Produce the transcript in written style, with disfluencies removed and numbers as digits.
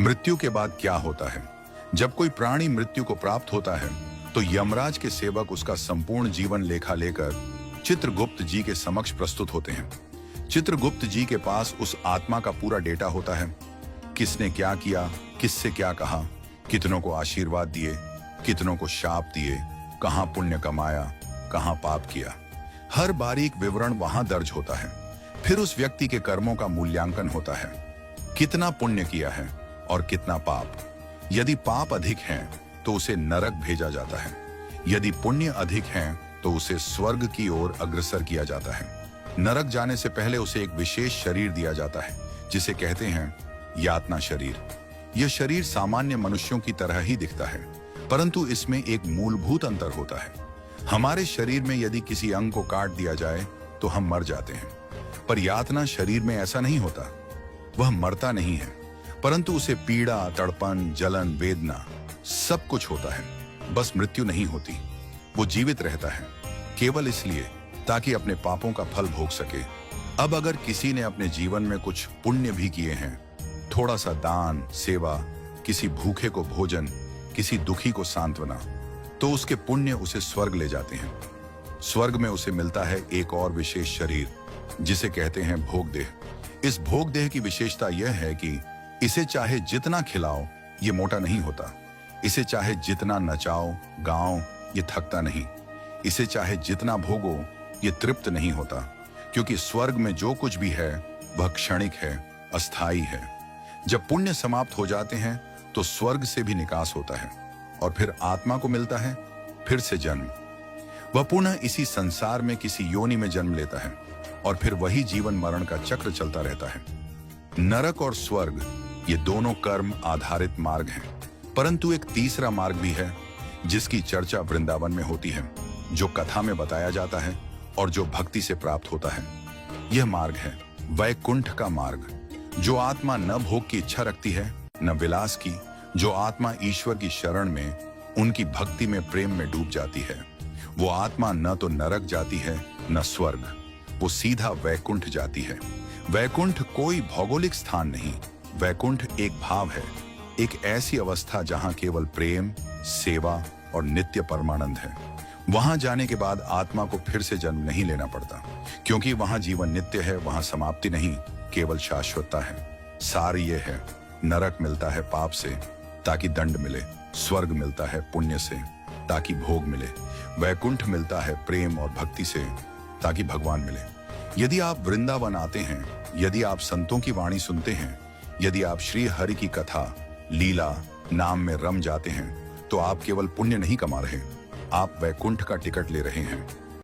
मृत्यु के बाद क्या होता है? जब कोई प्राणी मृत्यु को प्राप्त होता है तो यमराज के सेवक उसका संपूर्ण जीवन लेखा लेकर चित्रगुप्त जी के समक्ष प्रस्तुत होते हैं। चित्रगुप्त जी के पास उस आत्मा का पूरा डेटा होता है। किसने क्या किया, किससे क्या कहा, कितनों को आशीर्वाद दिए, कितनों को शाप दिए, कहां पुण्य कमाया, कहां पाप किया। हर बारीक विवरण वहां दर्ज होता है। फिर उस व्यक्ति के कर्मों का मूल्यांकन होता है। कितना पुण्य किया है और कितना पाप। यदि पाप अधिक हैं तो उसे नरक भेजा जाता है, यदि पुण्य अधिक हैं तो उसे स्वर्ग की ओर अग्रसर किया जाता है। नरक जाने से पहले उसे एक विशेष शरीर दिया जाता है जिसे कहते हैं यातना शरीर। यह शरीर सामान्य मनुष्यों की तरह ही दिखता है, परंतु इसमें एक मूलभूत अंतर होता है। हमारे शरीर में यदि किसी अंग को काट दिया जाए तो हम मर जाते हैं, पर यातना शरीर में ऐसा नहीं होता। वह मरता नहीं है, परंतु उसे पीड़ा, तड़पन, जलन, वेदना सब कुछ होता है, बस मृत्यु नहीं होती। वो जीवित रहता है केवल इसलिए ताकि अपने पापों का फल भोग सके। अब अगर किसी ने अपने जीवन में कुछ पुण्य भी किए हैं, थोड़ा सा दान, सेवा, किसी भूखे को भोजन, किसी दुखी को सांत्वना, तो उसके पुण्य उसे स्वर्ग ले जाते हैं। स्वर्ग में उसे मिलता है एक और विशेष शरीर जिसे कहते हैं भोगदेह। इस भोगदेह की विशेषता यह है कि इसे चाहे जितना खिलाओ ये मोटा नहीं होता, इसे चाहे जितना नचाओ गाओ ये थकता नहीं, इसे चाहे जितना भोगो ये तृप्त नहीं होता, क्योंकि स्वर्ग में जो कुछ भी है वह क्षणिक है, अस्थाई है। जब पुण्य समाप्त हो जाते हैं तो स्वर्ग से भी निकास होता है और फिर आत्मा को मिलता है फिर से जन्म। वह पुनः इसी संसार में किसी योनि में जन्म लेता है और फिर वही जीवन मरण का चक्र चलता रहता है। नरक और स्वर्ग ये दोनों कर्म आधारित मार्ग हैं, परंतु एक तीसरा मार्ग भी है जिसकी चर्चा वृंदावन में होती है, जो कथा में बताया जाता है और जो भक्ति से प्राप्त होता है। यह मार्ग है वैकुंठ का मार्ग। जो आत्मा न भोग की इच्छा रखती है न विलास की, जो आत्मा ईश्वर की शरण में, उनकी भक्ति में, प्रेम में डूब जाती है, वो आत्मा न तो नरक जाती है न स्वर्ग, वो सीधा वैकुंठ जाती है। वैकुंठ कोई भौगोलिक स्थान नहीं, वैकुंठ एक भाव है, एक ऐसी अवस्था जहां केवल प्रेम, सेवा और नित्य परमानंद है। वहां जाने के बाद आत्मा को फिर से जन्म नहीं लेना पड़ता, क्योंकि वहां जीवन नित्य है, वहां समाप्ति नहीं, केवल शाश्वतता है। सार ये है, नरक मिलता है पाप से ताकि दंड मिले, स्वर्ग मिलता है पुण्य से ताकि भोग मिले, वैकुंठ मिलता है प्रेम और भक्ति से ताकि भगवान मिले। यदि आप वृंदावन आते हैं, यदि आप संतों की वाणी सुनते हैं, यदि आप श्री हरि की कथा, लीला, नाम में रम जाते हैं, तो आप केवल पुण्य नहीं कमा रहे, आप वैकुंठ का टिकट ले रहे हैं।